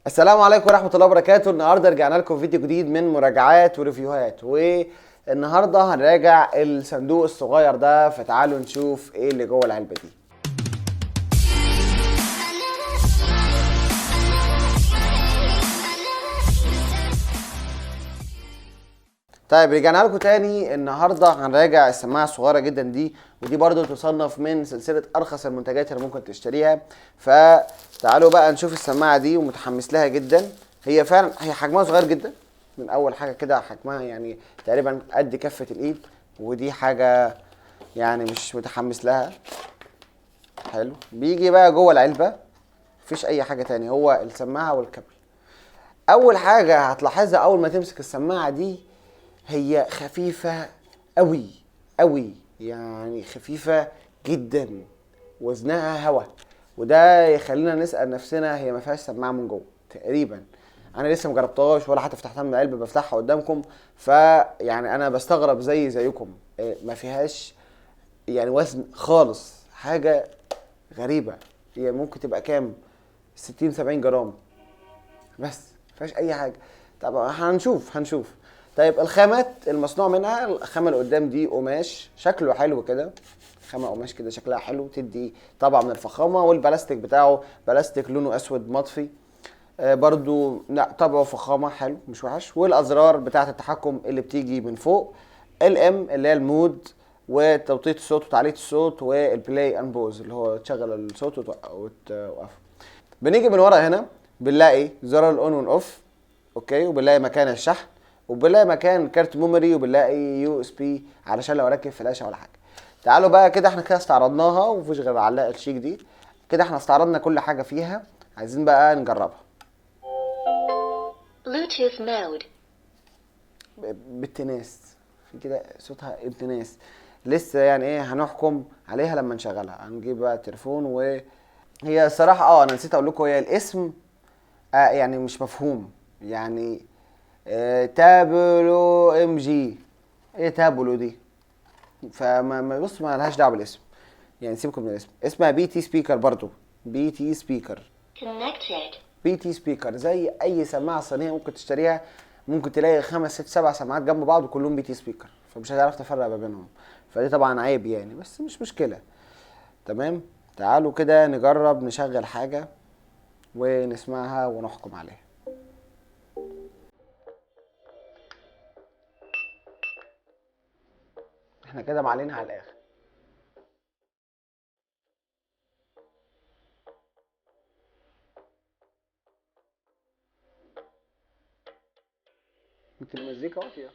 السلام عليكم ورحمة الله وبركاته. النهارده رجعنا لكم فيديو جديد من مراجعات وريفيوهات، والنهارده هنراجع الصندوق الصغير ده، فتعالوا نشوف ايه اللي جوه العلبة دي. طيب رجعنا لكم تاني. النهارده هنراجع السماعه الصغيره جدا دي، ودي برضو تصنف من سلسله ارخص المنتجات اللي ممكن تشتريها. فتعالوا بقى نشوف السماعه دي، ومتحمس لها جدا. هي فعلا حجمها صغير جدا. من اول حاجه كده حجمها يعني تقريبا قد كفه الايد، ودي حاجه يعني مش متحمس لها. حلو. بيجي بقى جوه العلبه مفيش اي حاجه تاني، هو السماعه والكابل. اول حاجه هتلاحظها اول ما تمسك السماعه دي، هي خفيفة قوي قوي، يعني خفيفة جدا، وزنها هوا. وده يخلينا نسأل نفسنا هي ما فيهاش سماعة من جوه تقريبا. انا لسه مجربتهاش ولا حتى فتحتها من العلبة بفتحها قدامكم، فيعني انا بستغرب زيكم. ما فيهاش يعني وزن خالص، حاجة غريبة. هي ممكن تبقى كام؟ 60 70 جرام بس، مفيهاش اي حاجه. طب هنشوف. طيب الخامات المصنوع منها، الخامه اللي قدام دي قماش شكله حلو كده، خامه قماش كده شكلها حلو، تدي طبعا من الفخامه. والبلاستيك بتاعه بلاستيك لونه اسود مطفي. برضو لا طبعه فخامه حلو مش وحش. والازرار بتاعه التحكم اللي بتيجي من فوق، الام اللي هي المود وتوطيط الصوت وتعليق الصوت، والبلاي اند بوز اللي هو تشغل الصوت وتوقفه. بنيجي من ورا هنا بنلاقي زرار الاون والاوف، اوكي، وبنلاقي مكان الشحن، وبنلاقي مكان كارت ميموري، وبنلاقي يو اس بي علشان لو اركب فلاشه ولا حاجه. تعالوا بقى كده، احنا كده استعرضناها ومفيش غير العلاقه الشيك دي. كده احنا استعرضنا كل حاجه فيها، عايزين بقى نجربها. Bluetooth mode. بالتناس، في كده صوتها ابتناس. لسه يعني ايه هنحكم عليها لما نشغلها. هنجيب بقى التليفون، وهي الصراحه انا نسيت اقول لكم، هي الاسم يعني مش مفهوم يعني. تابلو ام جي، ايه تابلو دي؟ بص ما لهاش دعوه بالاسم، يعني سيبكم من الاسم. اسمها بي تي سبيكر برضو، بي تي سبيكر. Connected. بي تي سبيكر زي اي سماعه صينيه ممكن تشتريها، ممكن تلاقي 5 6 7 سماعات جنب بعض وكلهم بي تي سبيكر، فمش هتعرف تفرق ما بينهم. فدي طبعا عيب يعني، بس مش مشكله. تمام. تعالوا كده نجرب نشغل حاجه ونسمعها ونحكم عليها. احنا كده معلينها على الاخر. انت المزيكا واطيه.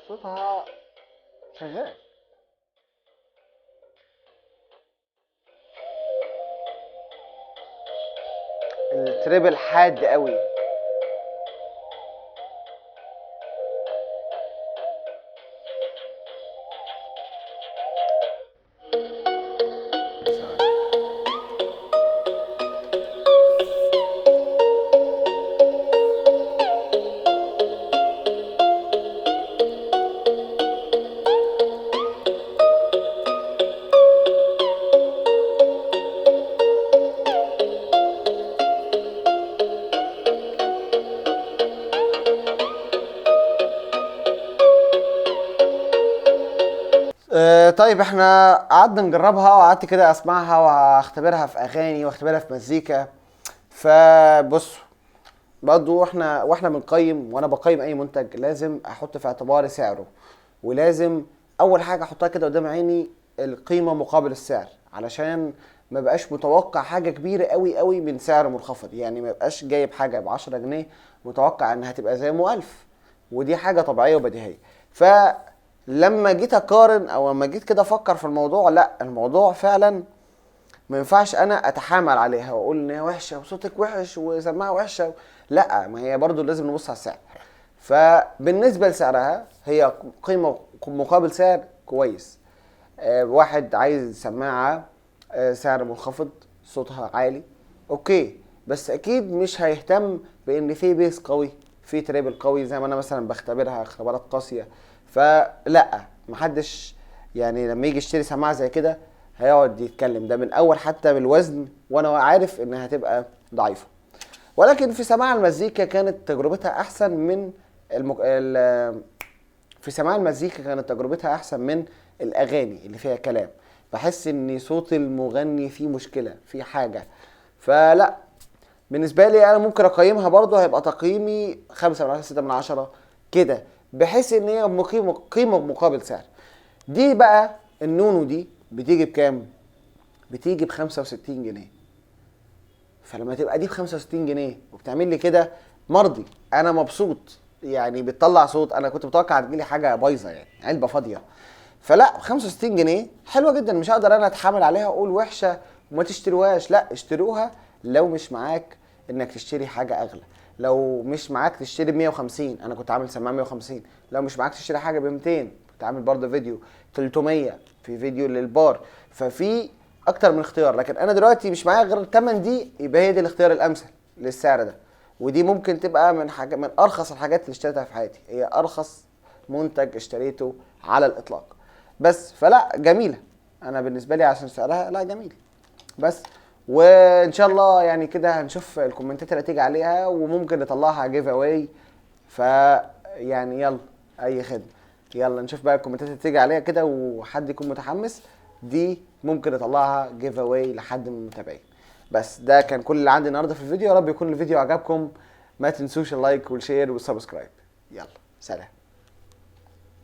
صوتها شغال. التريبل حاد قوي. طيب احنا قعدنا نجربها، وقعدت كده اسمعها واختبرها في اغاني واختبرها في مزيكا. فبصوا، برضو واحنا بنقيم، وانا بقيم اي منتج لازم احط في اعتباري سعره، ولازم اول حاجه احطها كده قدام عيني القيمه مقابل السعر، علشان ما بقاش متوقع حاجه كبيره قوي قوي من سعر منخفض. يعني ما بقاش جايب حاجه ب 10 جنيه متوقع انها تبقى زي ام 1000، ودي حاجه طبيعيه وبديهيه. فلما جيت اقارن او لما جيت كده افكر في الموضوع، لا الموضوع فعلا ما ينفعش انا اتحامل عليها واقول ان هي وحشه وصوتك وحش وسماعه وحشه. لا، ما هي برضو لازم نبص على السعر. فبالنسبه لسعرها، هي قيمه مقابل سعر كويس. واحد عايز سماعه سعر منخفض صوتها عالي، اوكي، بس اكيد مش هيهتم بان في بيس قوي، في تريبل قوي زي ما انا مثلا بختبرها اختبارات قاسيه. فلا محدش يعني لما يجي يشتري سماعه زي كده هيقعد يتكلم ده من اول حتى بالوزن، وانا عارف انها هتبقى ضعيفه. ولكن في سماع المزيكا كانت تجربتها احسن من في سماع المزيكا كانت تجربتها احسن من الاغاني اللي فيها كلام. بحس ان صوت المغني فيه مشكله في حاجه. فلا بالنسبه لي انا ممكن اقيمها برضو، هيبقى تقييمي 5 من 10 6 من 10 كده، بحيث ان هي قيمه مقابل سعر. دي بقى النونو دي بتيجي بكام؟ بتيجي ب 65 جنيه. فلما تبقى دي ب 65 جنيه وبتعمل لي كده مرضي، انا مبسوط. يعني بتطلع صوت، انا كنت متوقع تجيلي حاجه بايظه يعني علبه فاضيه. فلا 65 جنيه حلوه جدا، مش هقدر انا اتحامل عليها اقول وحشه وما تشتروهاش. لا اشتروها لو مش معاك انك تشتري حاجه اغلى. لو مش معاك تشتري ب 150، انا كنت عامل سماعه 150. لو مش معاك تشتري حاجه ب 200، كنت عامل برضه فيديو 300 في فيديو للبار. ففي اكتر من اختيار، لكن انا دلوقتي مش معايا غير الثمن دي، يبقى هي دي الاختيار الامثل للسعر ده. ودي ممكن تبقى من ارخص الحاجات اللي اشتريتها في حياتي، هي ارخص منتج اشتريته على الاطلاق. بس فلا جميله، انا بالنسبه لي عشان سعرها لا جميل. بس وان شاء الله يعني كده هنشوف الكومنتات اللي هتيجي عليها، وممكن نطلعها جيف اواي. يعني يلا اي خدمه، يلا نشوف بقى الكومنتات اللي تيجي عليها كده وحد يكون متحمس، دي ممكن نطلعها جيف اواي لحد من المتابعين. بس ده كان كل اللي عندي النهارده في الفيديو، يا رب يكون الفيديو عجبكم. ما تنسوش اللايك والشير والسبسكرايب. يلا سلام.